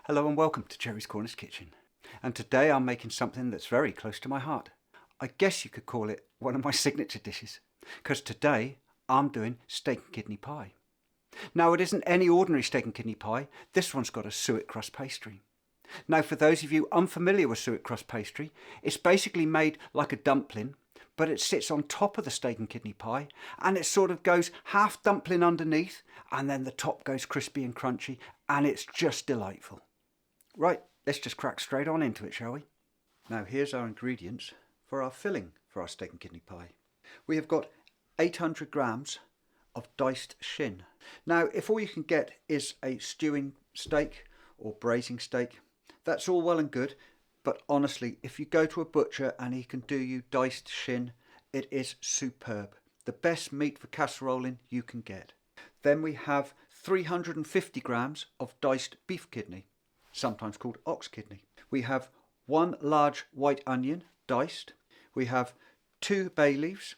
Hello and welcome to Jerry's Cornish Kitchen. And today I'm making something that's very close to my heart. I guess you could call it one of my signature dishes, because today I'm doing steak and kidney pie. Now it isn't any ordinary steak and kidney pie, this one's got a suet crust pastry. Now for those of you unfamiliar with suet crust pastry, it's basically made like a dumpling, but it sits on top of the steak and kidney pie and it sort of goes half dumpling underneath and then the top goes crispy and crunchy and it's just delightful. Right, let's just crack straight on into it, shall we? Now here's our ingredients for our filling for our steak and kidney pie. We have got 800 grams of diced shin. Now if all you can get is a stewing steak or braising steak, that's all well and good, but honestly if you go to a butcher and he can do you diced shin, it is superb. The best meat for casseroling you can get. Then we have 350 grams of diced beef kidney, sometimes called ox kidney. We have 1 large white onion diced. We have 2 bay leaves,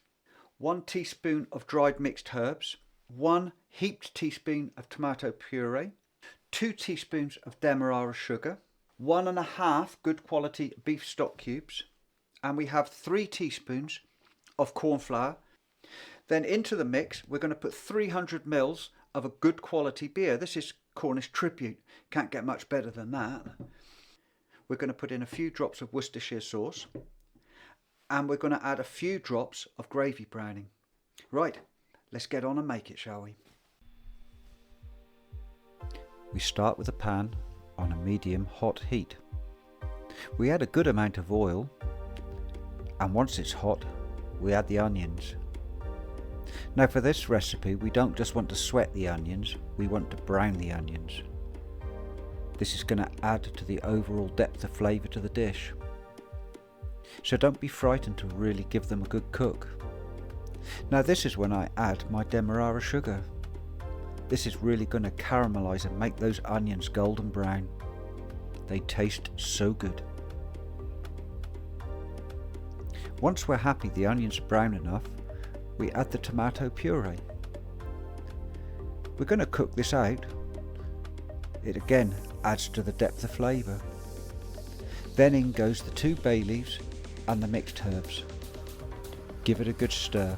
1 teaspoon of dried mixed herbs, 1 heaped teaspoon of tomato puree, 2 teaspoons of Demerara sugar, 1.5 good quality beef stock cubes, and we have 3 teaspoons of corn flour. Then into the mix we're going to put 300 mils of a good quality beer. This is Cornish Tribute, can't get much better than that. We're going to put in a few drops of Worcestershire sauce and we're going to add a few drops of gravy browning. Right, let's get on and make it, shall we? We start with a pan on a medium hot heat. We add a good amount of oil and once it's hot we add the onions. Now for this recipe we don't just want to sweat the onions, we want to brown the onions. This is going to add to the overall depth of flavour to the dish. So don't be frightened to really give them a good cook. Now this is when I add my Demerara sugar. This is really going to caramelise and make those onions golden brown. They taste so good. Once we're happy the onions are brown enough, we add the tomato puree. We're going to cook this out. It again adds to the depth of flavour. Then in goes the 2 bay leaves and the mixed herbs. Give it a good stir.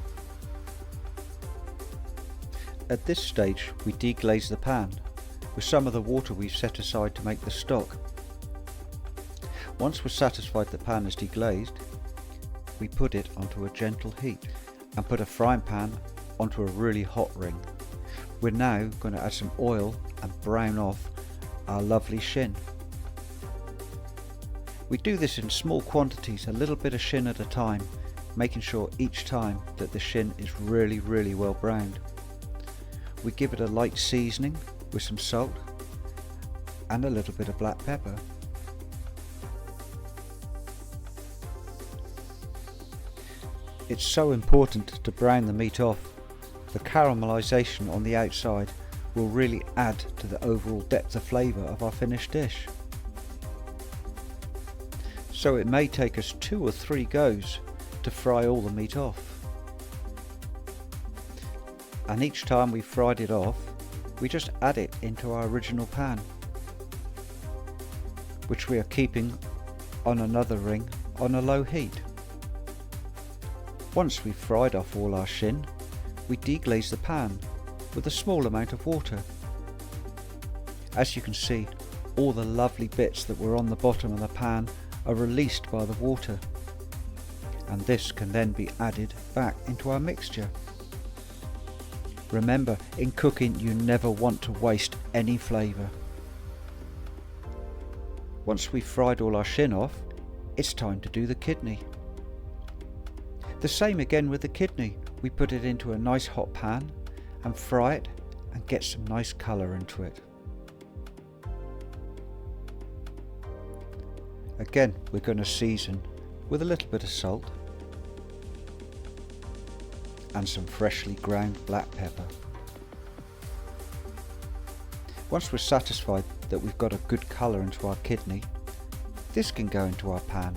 At this stage we deglaze the pan with some of the water we've set aside to make the stock. Once we're satisfied the pan is deglazed, we put it onto a gentle heat and put a frying pan onto a really hot ring. We're now going to add some oil and brown off our lovely shin. We do this in small quantities, a little bit of shin at a time, making sure each time that the shin is really well browned. We give it a light seasoning with some salt and a little bit of black pepper. It's so important to brown the meat off. The caramelisation on the outside will really add to the overall depth of flavour of our finished dish. So it may take us 2 or 3 goes to fry all the meat off. And each time we've fried it off, we just add it into our original pan, which we are keeping on another ring on a low heat. Once we've fried off all our shin, we deglaze the pan with a small amount of water. As you can see, all the lovely bits that were on the bottom of the pan are released by the water, and this can then be added back into our mixture. Remember, in cooking you never want to waste any flavour. Once we've fried all our shin off, it's time to do the kidney. The same again with the kidney. We put it into a nice hot pan and fry it and get some nice colour into it. Again, we're going to season with a little bit of salt and some freshly ground black pepper. Once we're satisfied that we've got a good colour into our kidney, this can go into our pan.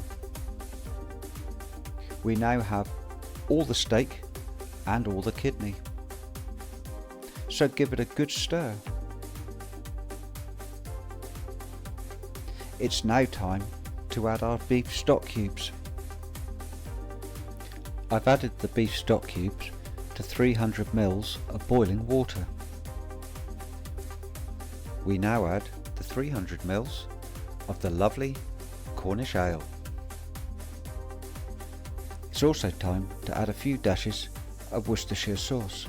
We now have all the steak and all the kidney. So give it a good stir. It's now time to add our beef stock cubes. I've added the beef stock cubes to 300 ml of boiling water. We now add the 300 ml of the lovely Cornish ale. It's also time to add a few dashes of Worcestershire sauce.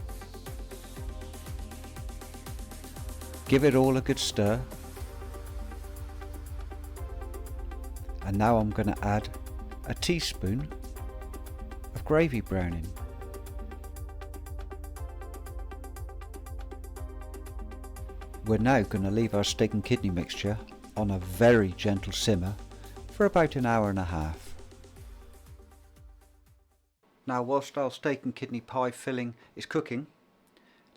Give it all a good stir. And now I'm going to add a teaspoon of gravy browning. We're now going to leave our steak and kidney mixture on a very gentle simmer for about an hour and a half. Now, whilst our steak and kidney pie filling is cooking,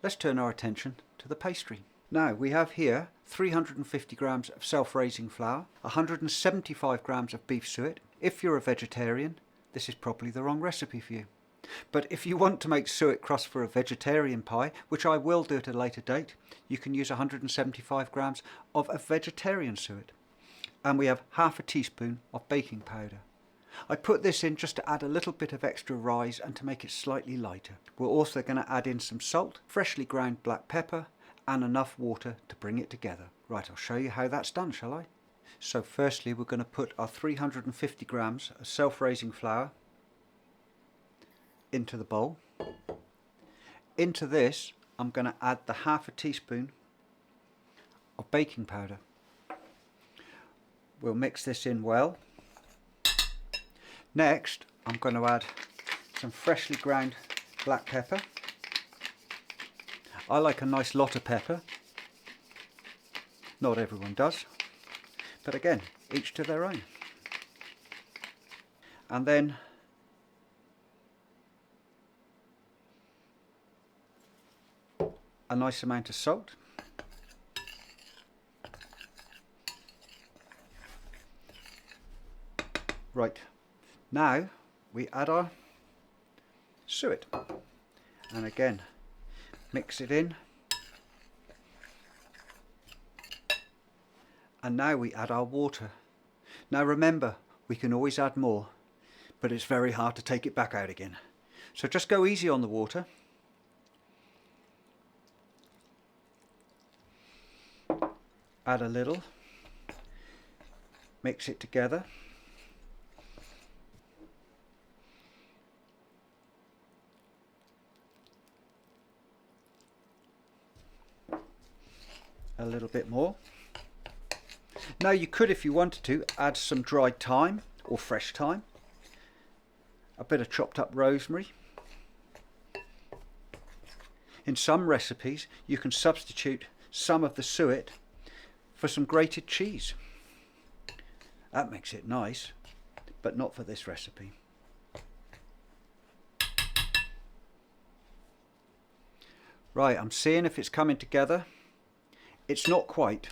let's turn our attention to the pastry. Now, we have here 350 grams of self-raising flour, 175 grams of beef suet. If you're a vegetarian, this is probably the wrong recipe for you. But if you want to make suet crust for a vegetarian pie, which I will do at a later date, you can use 175 grams of a vegetarian suet. And we have half a teaspoon of baking powder. I put this in just to add a little bit of extra rise and to make it slightly lighter. We're also going to add in some salt, freshly ground black pepper, and enough water to bring it together. Right, I'll show you how that's done, shall I? So firstly, we're going to put our 350 grams of self-raising flour into the bowl. Into this, I'm going to add the half a teaspoon of baking powder. We'll mix this in well. Next, I'm going to add some freshly ground black pepper. I like a nice lot of pepper. Not everyone does, but again, each to their own. And then a nice amount of salt. Right, now we add our suet, and again mix it in, and now we add our water. Now remember, we can always add more, but it's very hard to take it back out again, so just go easy on the water. Add a little, mix it together. A little bit more. Now you could, if you wanted to, add some dried thyme or fresh thyme, a bit of chopped up rosemary. In some recipes you can substitute some of the suet for some grated cheese. That makes it nice, but not for this recipe. Right, I'm seeing if it's coming together. It's not quite,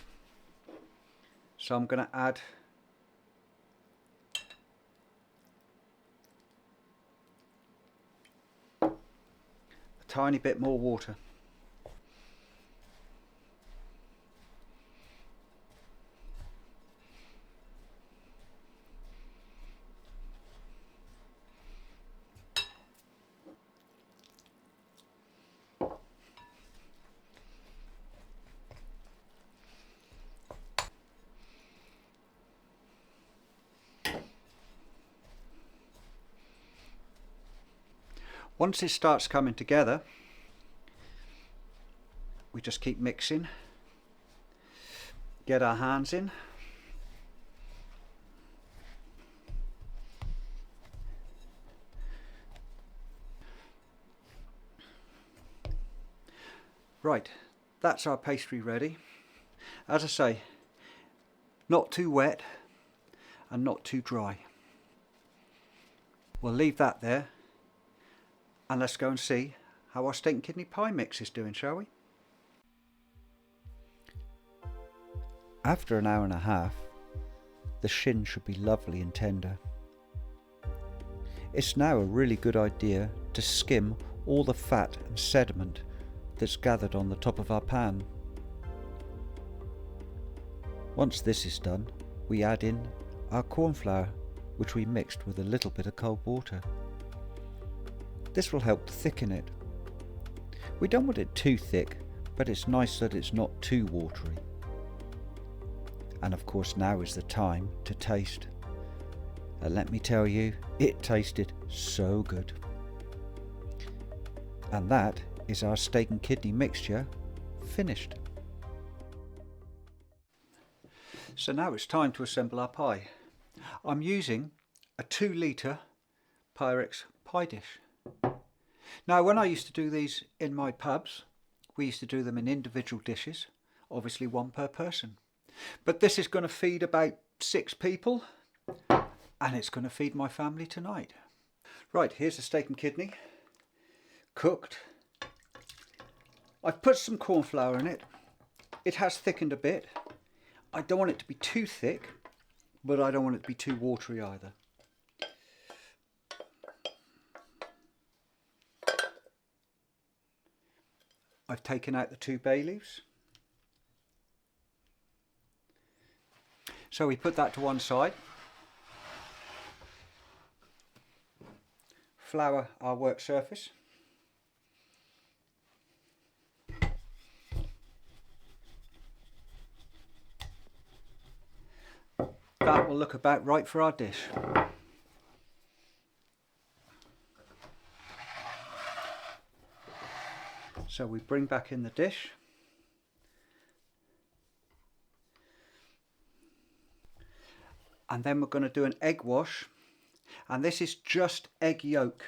so I'm going to add a tiny bit more water. Once it starts coming together, we just keep mixing, get our hands in, right, that's our pastry ready. As I say, not too wet and not too dry. We'll leave that there. And let's go and see how our steak and kidney pie mix is doing, shall we? After an hour and a half, the shin should be lovely and tender. It's now a really good idea to skim all the fat and sediment that's gathered on the top of our pan. Once this is done, we add in our corn flour, which we mixed with a little bit of cold water. This will help to thicken it. We don't want it too thick, but it's nice that it's not too watery. And of course now is the time to taste. And let me tell you, it tasted so good. And that is our steak and kidney mixture finished. So now it's time to assemble our pie. I'm using a 2 litre Pyrex pie dish. Now when I used to do these in my pubs, we used to do them in individual dishes, obviously one per person. But this is going to feed about 6 people, and it's going to feed my family tonight. Right, here's the steak and kidney, cooked. I've put some corn flour in it. It has thickened a bit. I don't want it to be too thick, but I don't want it to be too watery either. I've taken out the 2 bay leaves. So we put that to one side. Flour our work surface. That will look about right for our dish. So we bring back in the dish. And then we're going to do an egg wash. And this is just egg yolk.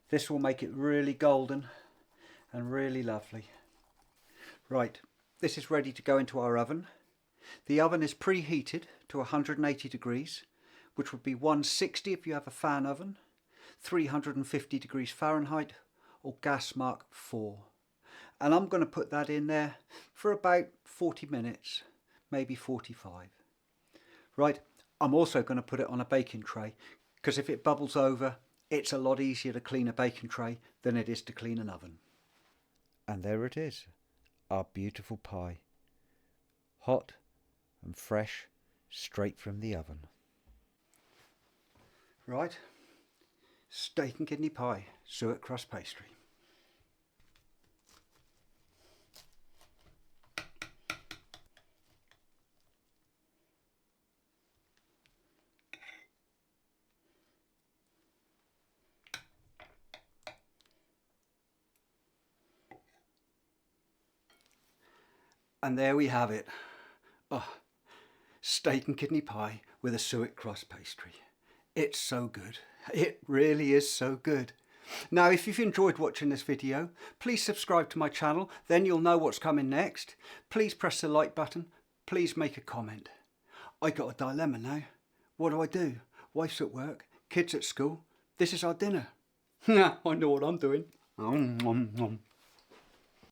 This will make it really golden and really lovely. Right, this is ready to go into our oven. The oven is preheated to 180 degrees, which would be 160 if you have a fan oven, 350 degrees Fahrenheit, or gas mark 4. And I'm going to put that in there for about 40 minutes, maybe 45. Right, I'm also going to put it on a baking tray, because if it bubbles over, it's a lot easier to clean a baking tray than it is to clean an oven. And there it is, our beautiful pie. Hot and fresh, straight from the oven. Right, steak and kidney pie, suet crust pastry. And there we have it. Oh, steak and kidney pie with a suet crust pastry. It's so good. It really is so good. Now, if you've enjoyed watching this video, please subscribe to my channel, then you'll know what's coming next. Please press the like button. Please make a comment. I got a dilemma now. What do? Wife's at work, kids at school. This is our dinner. I know what I'm doing.